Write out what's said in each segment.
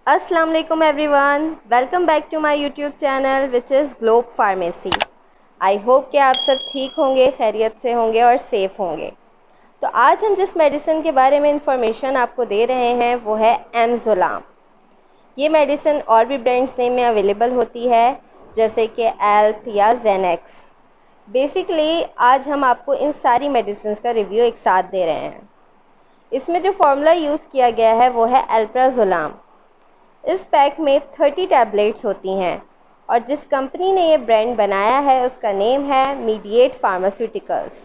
अस्सलाम वालेकुम everyone, welcome back to my YouTube channel which is Globe Pharmacy. I hope कि आप सब ठीक होंगे, खैरियत से होंगे और सेफ़ होंगे। तो आज हम जिस मेडिसिन के बारे में इंफॉर्मेशन आपको दे रहे हैं वो है एमज़ोलाम। ये मेडिसिन और भी ब्रांड्स नेम में अवेलेबल होती है, जैसे कि एल्प या जेनेक्स। बेसिकली आज हम आपको इन सारी मेडिसिन का रिव्यू एक साथ दे रहे हैं। इसमें जो फार्मूला यूज़ किया गया है वो है अल्प्राज़ोलाम। इस पैक में 30 टैबलेट्स होती हैं और जिस कंपनी ने ये ब्रांड बनाया है उसका नेम है मीडिएट फार्मास्यूटिकल्स।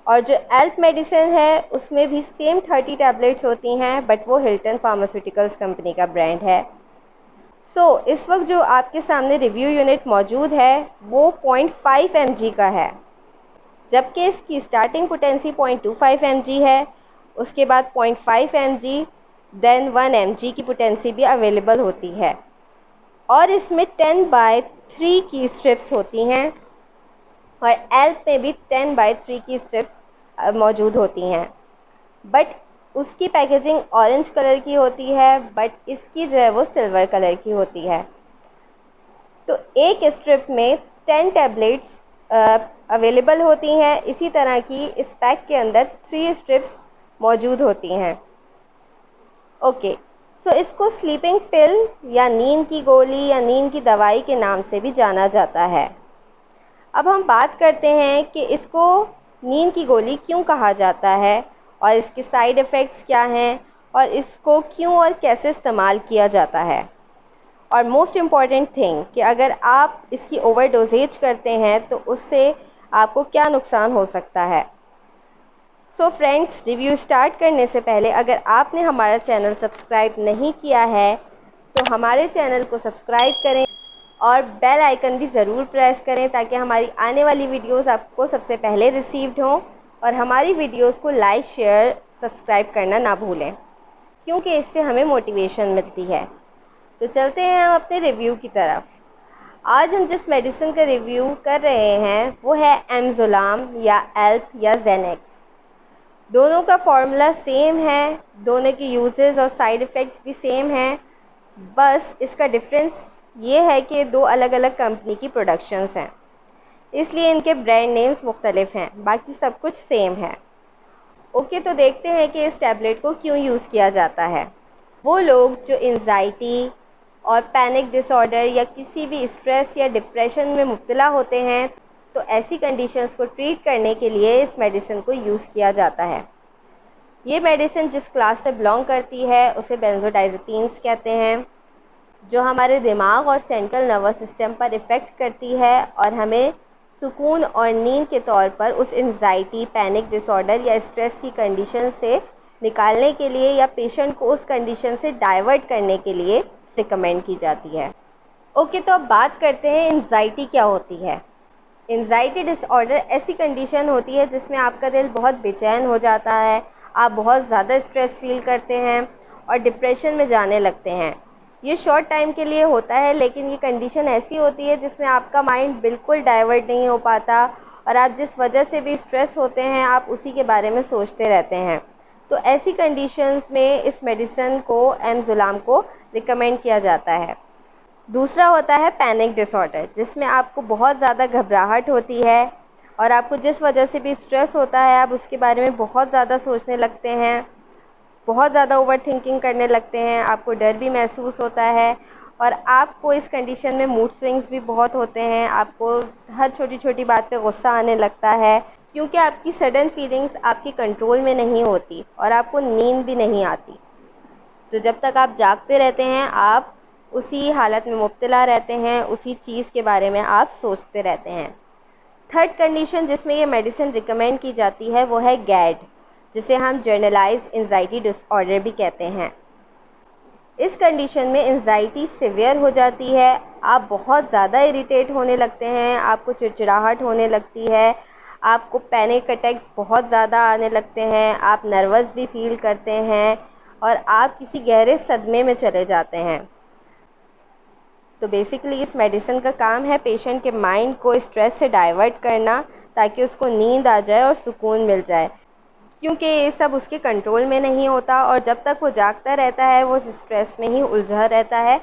और जो एल्प मेडिसिन है उसमें भी सेम 30 टैबलेट्स होती हैं, बट वो हिल्टन फार्मास्यूटिकल्स कंपनी का ब्रांड है। इस वक्त जो आपके सामने रिव्यू यूनिट मौजूद है वो 0.5 mg का है, जबकि इसकी स्टार्टिंग पोटेंसी 0.25 mg है। उसके बाद 0.5 mg, देन 1 mg की पोटेंसी भी अवेलेबल होती है। और इसमें 10/3 की स्ट्रिप्स होती हैं और एल्प में भी 10/3 की स्ट्रिप्स मौजूद होती हैं। बट उसकी पैकेजिंग ऑरेंज कलर की होती है, बट इसकी जो है वो सिल्वर कलर की होती है। तो एक स्ट्रिप में 10 टैबलेट्स अवेलेबल होती हैं। इसी तरह की इस पैक के अंदर 3 स्ट्रिप्स मौजूद होती हैं। ओके, इसको स्लीपिंग पिल या नींद की गोली या नींद की दवाई के नाम से भी जाना जाता है। अब हम बात करते हैं कि इसको नींद की गोली क्यों कहा जाता है और इसके साइड इफ़ेक्ट्स क्या हैं और इसको क्यों और कैसे इस्तेमाल किया जाता है। और मोस्ट इम्पॉर्टेंट थिंग कि अगर आप इसकी ओवरडोजेज करते हैं तो उससे आपको क्या नुकसान हो सकता है। फ्रेंड्स, रिव्यू स्टार्ट करने से पहले अगर आपने हमारा चैनल सब्सक्राइब नहीं किया है तो हमारे चैनल को सब्सक्राइब करें और बेल आइकन भी ज़रूर प्रेस करें ताकि हमारी आने वाली वीडियोस आपको सबसे पहले रिसीव्ड हों। और हमारी वीडियोस को लाइक, शेयर, सब्सक्राइब करना ना भूलें, क्योंकि इससे हमें मोटिवेशन मिलती है। तो चलते हैं हम अपने रिव्यू की तरफ। आज हम जिस मेडिसिन का रिव्यू कर रहे हैं वो है एमज़ोलाम या एल्प या जेनेक्स। दोनों का फार्मूला सेम है, दोनों के यूजेस और साइड इफ़ेक्ट्स भी सेम हैं। बस इसका डिफरेंस ये है कि दो अलग अलग कंपनी की प्रोडक्शंस हैं, इसलिए इनके ब्रांड नेम्स मुख्तलिफ हैं, बाकी सब कुछ सेम है। ओके, तो देखते हैं कि इस टैबलेट को क्यों यूज़ किया जाता है। वो लोग जो एंजाइटी और पैनिक डिसऑर्डर या किसी भी स्ट्रेस या डिप्रेशन में मुब्तला होते हैं, तो ऐसी कंडीशंस को ट्रीट करने के लिए इस मेडिसिन को यूज़ किया जाता है। ये मेडिसिन जिस क्लास से बिलोंग करती है उसे बेंजोडाइज़ेपीन्स कहते हैं, जो हमारे दिमाग और सेंट्रल नर्वस सिस्टम पर इफ़ेक्ट करती है और हमें सुकून और नींद के तौर पर उस एंजाइटी, पैनिक डिसऑर्डर या स्ट्रेस की कंडीशन से निकालने के लिए या पेशेंट को उस कंडीशन से डाइवर्ट करने के लिए रिकमेंड की जाती है। ओके, तो अब बात करते हैं एंजाइटी क्या होती है। एंजाइटी डिसऑर्डर ऐसी कंडीशन होती है जिसमें आपका दिल बहुत बेचैन हो जाता है, आप बहुत ज़्यादा स्ट्रेस फील करते हैं और डिप्रेशन में जाने लगते हैं। ये शॉर्ट टाइम के लिए होता है, लेकिन ये कंडीशन ऐसी होती है जिसमें आपका माइंड बिल्कुल डाइवर्ट नहीं हो पाता और आप जिस वजह से भी स्ट्रेस होते हैं आप उसी के बारे में सोचते रहते हैं। तो ऐसी कंडीशंस में इस मेडिसिन को, एमज़ोलाम को रिकमेंड किया जाता है। दूसरा होता है पैनिक डिसऑर्डर, जिसमें आपको बहुत ज़्यादा घबराहट होती है और आपको जिस वजह से भी स्ट्रेस होता है आप उसके बारे में बहुत ज़्यादा सोचने लगते हैं, बहुत ज़्यादा ओवर थिंकिंग करने लगते हैं, आपको डर भी महसूस होता है और आपको इस कंडीशन में मूड स्विंग्स भी बहुत होते हैं। आपको हर छोटी छोटी बात पे गुस्सा आने लगता है, क्योंकि आपकी सडन फीलिंग्स आपकी कंट्रोल में नहीं होती और आपको नींद भी नहीं आती। तो जब तक आप जागते रहते हैं आप उसी हालत में मुब्तला रहते हैं, उसी चीज़ के बारे में आप सोचते रहते हैं। थर्ड कंडीशन जिसमें ये मेडिसिन रिकमेंड की जाती है वो है गैड, जिसे हम जनरलाइज्ड एंजाइटी डिसऑर्डर भी कहते हैं। इस कंडीशन में एंजाइटी सिवियर हो जाती है, आप बहुत ज़्यादा इरिटेट होने लगते हैं, आपको चिड़चिड़ाहट होने लगती है, आपको पैनिक अटैक्स बहुत ज़्यादा आने लगते हैं, आप नर्वस भी फील करते हैं और आप किसी गहरे सदमे में चले जाते हैं। तो बेसिकली इस मेडिसिन का काम है पेशेंट के माइंड को स्ट्रेस से डाइवर्ट करना ताकि उसको नींद आ जाए और सुकून मिल जाए। क्योंकि ये सब उसके कंट्रोल में नहीं होता और जब तक वो जागता रहता है वो स्ट्रेस में ही उलझा रहता है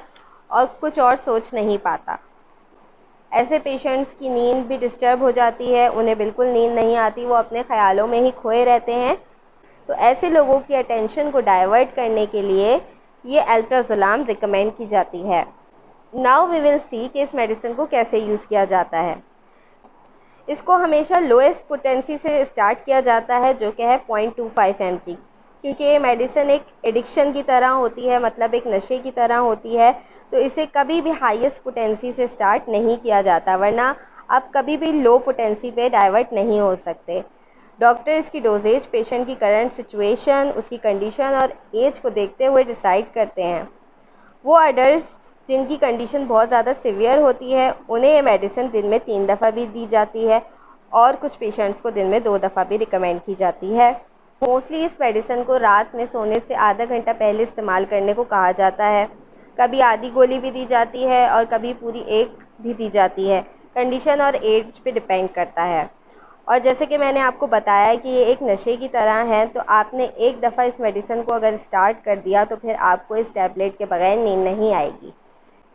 और कुछ और सोच नहीं पाता। ऐसे पेशेंट्स की नींद भी डिस्टर्ब हो जाती है, उन्हें बिल्कुल नींद नहीं आती, वो अपने ख़यालों में ही खोए रहते हैं। तो ऐसे लोगों की अटेंशन को डाइवर्ट करने के लिए ये अल्प्राज़ोलम रिकमेंड की जाती है। नाउ वी विल सी कि इस मेडिसिन को कैसे यूज़ किया जाता है। इसको हमेशा लोएस्ट पोटेंसी से स्टार्ट किया जाता है, जो कि है 0.25 mg, क्योंकि ये मेडिसिन एक एडिक्शन की तरह होती है, मतलब एक नशे की तरह होती है। तो इसे कभी भी हाईएस्ट पोटेंसी से स्टार्ट नहीं किया जाता, वरना आप कभी भी लो पोटेंसी पे डाइवर्ट नहीं हो सकते। डॉक्टर इसकी डोजेज पेशेंट की करंट सिचुएशन, उसकी कंडीशन और एज को देखते हुए डिसाइड करते हैं। वो अडल्ट जिनकी कंडीशन बहुत ज़्यादा सीवियर होती है उन्हें ये मेडिसिन दिन में 3 दफ़ा भी दी जाती है और कुछ पेशेंट्स को दिन में 2 दफ़ा भी रिकमेंड की जाती है। मोस्टली इस मेडिसिन को रात में सोने से आधा घंटा पहले इस्तेमाल करने को कहा जाता है। कभी आधी गोली भी दी जाती है और कभी पूरी एक भी दी जाती है। कंडीशन और एज पे डिपेंड करता है। और जैसे कि मैंने आपको बताया कि ये एक नशे की तरह है, तो आपने एक दफ़ा इस मेडिसिन को अगर स्टार्ट कर दिया तो फिर आपको इस टैबलेट के बगैर नींद नहीं आएगी।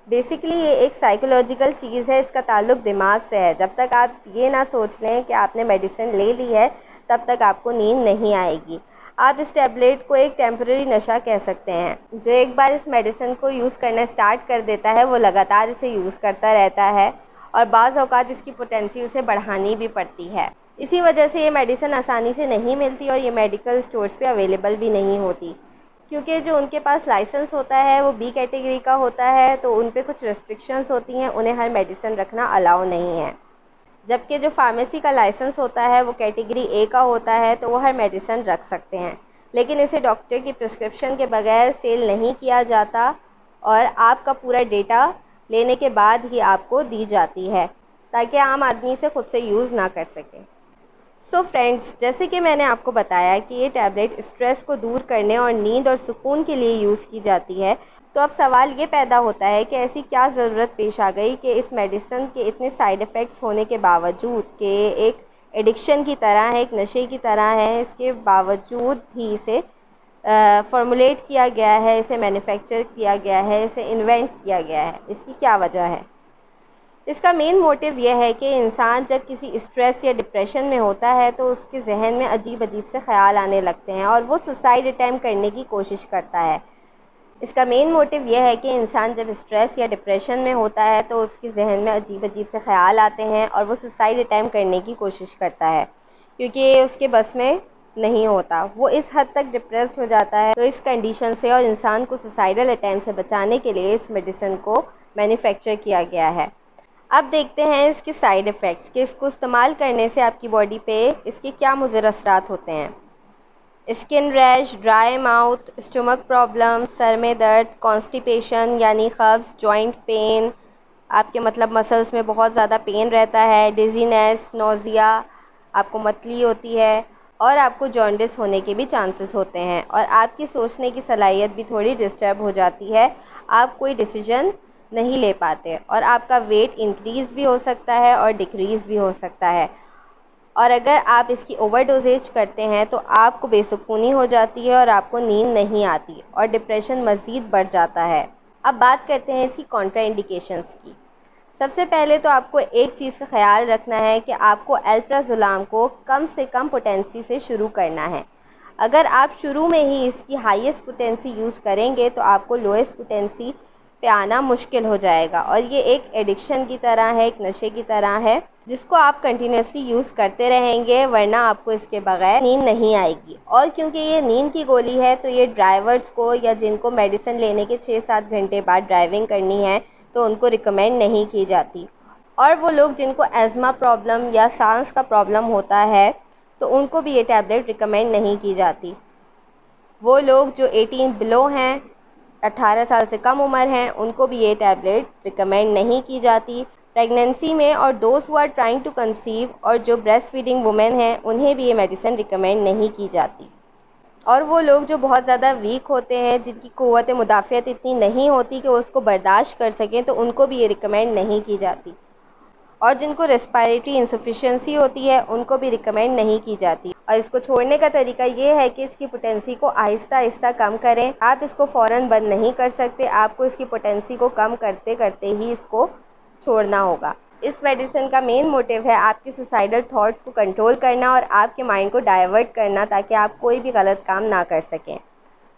बेसिकली ये एक साइकोलॉजिकल चीज़ है, इसका ताल्लुक दिमाग से है। जब तक आप ये ना सोच लें कि आपने मेडिसिन ले ली है तब तक आपको नींद नहीं आएगी। आप इस टैबलेट को एक टेम्परेरी नशा कह सकते हैं। जो एक बार इस मेडिसिन को यूज़ करना स्टार्ट कर देता है वो लगातार इसे यूज़ करता रहता है और बाज़ औक़ात इसकी पोटेंसी उसे बढ़ानी भी पड़ती है। इसी वजह से ये मेडिसिन आसानी से नहीं मिलती और ये मेडिकल स्टोर्स पे अवेलेबल भी नहीं होती, क्योंकि जो उनके पास लाइसेंस होता है वो बी कैटेगरी का होता है, तो उन पे कुछ रेस्ट्रिक्शंस होती हैं, उन्हें हर मेडिसिन रखना अलाउ नहीं है। जबकि जो फार्मेसी का लाइसेंस होता है वो कैटेगरी ए का होता है, तो वो हर मेडिसिन रख सकते हैं, लेकिन इसे डॉक्टर की प्रिस्क्रिप्शन के बगैर सेल नहीं किया जाता और आपका पूरा डेटा लेने के बाद ही आपको दी जाती है, ताकि आम आदमी से खुद से यूज़ ना कर सके। सो फ्रेंड्स, जैसे कि मैंने आपको बताया कि ये टैबलेट स्ट्रेस को दूर करने और नींद और सुकून के लिए यूज़ की जाती है, तो अब सवाल ये पैदा होता है कि ऐसी क्या ज़रूरत पेश आ गई कि इस मेडिसिन के इतने साइड इफ़ेक्ट्स होने के बावजूद, कि एक एडिक्शन की तरह है, एक नशे की तरह है, इसके बावजूद भी इसे फॉर्मुलेट किया गया है, इसे मैन्युफैक्चर किया गया है, इसे इन्वेंट किया गया है। इसकी क्या वजह है? इसका मेन मोटिव यह है कि इंसान जब किसी स्ट्रेस या डिप्रेशन में होता है तो उसके जहन में अजीब अजीब से ख़्याल आने लगते हैं और वो सुसाइड अटैम्प्ट करने की कोशिश करता है। इसका मेन मोटिव यह है कि इंसान जब स्ट्रेस या डिप्रेशन में होता है तो उसके जहन में अजीब अजीब से ख़्याल आते हैं और वो सुसाइड अटैम्प्ट करने की कोशिश करता है, क्योंकि उसके बस में नहीं होता, वो इस हद तक डिप्रेस्ड हो जाता है। तो इस कंडीशन से और इंसान को सुसाइडल अटैम्प्ट से बचाने के लिए इस मेडिसिन को मैन्युफैक्चर किया गया है। अब देखते हैं इसके साइड इफ़ेक्ट्स, कि इसको इस्तेमाल करने से आपकी बॉडी पे इसके क्या मुज़र असरात होते हैं। Skin rash, dry mouth, stomach problem, sir में दर्द, कॉन्स्टिपेशन यानी कब्ज़, जॉइंट पेन, आपके मतलब मसल्स में बहुत ज़्यादा पेन रहता है, डिजीनेस, नोज़िया, आपको मतली होती है और आपको जॉन्डिस होने के भी चांसेस होते हैं और आपकी सोचने की सलाहियत भी थोड़ी डिस्टर्ब हो जाती है। आप कोई डिसीजन नहीं ले पाते और आपका वेट इंक्रीज़ भी हो सकता है और डिक्रीज़ भी हो सकता है। और अगर आप इसकी ओवरडोजेज करते हैं तो आपको बेसुकूनी हो जाती है और आपको नींद नहीं आती और डिप्रेशन मज़ीद बढ़ जाता है। अब बात करते हैं इसकी कॉन्ट्रा इंडिकेशंस की। सबसे पहले तो आपको एक चीज़ का ख्याल रखना है कि आपको अल्प्राज़ोलम को कम से कम पोटेंसी से शुरू करना है। अगर आप शुरू में ही इसकी हाईएस्ट पोटेंसी यूज़ करेंगे तो आपको लोएस्ट पोटेंसी पे आना मुश्किल हो जाएगा और ये एक एडिक्शन की तरह है, एक नशे की तरह है, जिसको आप कंटिन्यूसली यूज़ करते रहेंगे, वरना आपको इसके बगैर नींद नहीं आएगी। और क्योंकि ये नींद की गोली है तो ये ड्राइवर्स को या जिनको मेडिसिन लेने के 6-7 घंटे बाद ड्राइविंग करनी है तो उनको रिकमेंड नहीं की जाती। और वो लोग जिनको एज़मा प्रॉब्लम या सांस का प्रॉब्लम होता है तो उनको भी ये टैबलेट रिकमेंड नहीं की जाती। वो लोग जो 18 बिलो हैं, 18 साल से कम उम्र हैं, उनको भी ये टैबलेट रिकमेंड नहीं की जाती। प्रेगनेंसी में और those who are trying to conceive और जो ब्रेस्ट फीडिंग वुमेन हैं उन्हें भी ये मेडिसिन रिकमेंड नहीं की जाती। और वो लोग जो बहुत ज़्यादा वीक होते हैं, जिनकी क़ुव्वत मुदाफ़ियत इतनी नहीं होती कि वो उसको बर्दाश्त कर सकें, तो उनको भी ये रिकमेंड नहीं की जाती। और जिनको रेस्पिरेटरी इंसफिशिएंसी होती है उनको भी रिकमेंड नहीं की जाती। और इसको छोड़ने का तरीका ये है कि इसकी पोटेंसी को आहिस्ता आहिस्ता कम करें। आप इसको फ़ौरन बंद नहीं कर सकते, आपको इसकी पोटेंसी को कम करते करते ही इसको छोड़ना होगा। इस मेडिसिन का मेन मोटिव है आपके सुसाइडल थॉट्स को कंट्रोल करना और आपके माइंड को डाइवर्ट करना, ताकि आप कोई भी गलत काम ना कर सकें।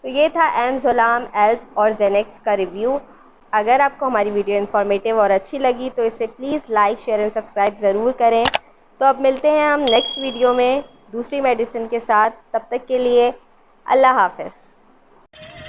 तो ये था एमज़ोलाम, एल्प और जेनेक्स का रिव्यू। अगर आपको हमारी वीडियो इन्फॉर्मेटिव और अच्छी लगी तो इसे please like, share and subscribe ज़रूर करें। तो अब मिलते हैं हम नेक्स्ट वीडियो में दूसरी मेडिसिन के साथ। तब तक के लिए अल्लाह हाफ़िज़।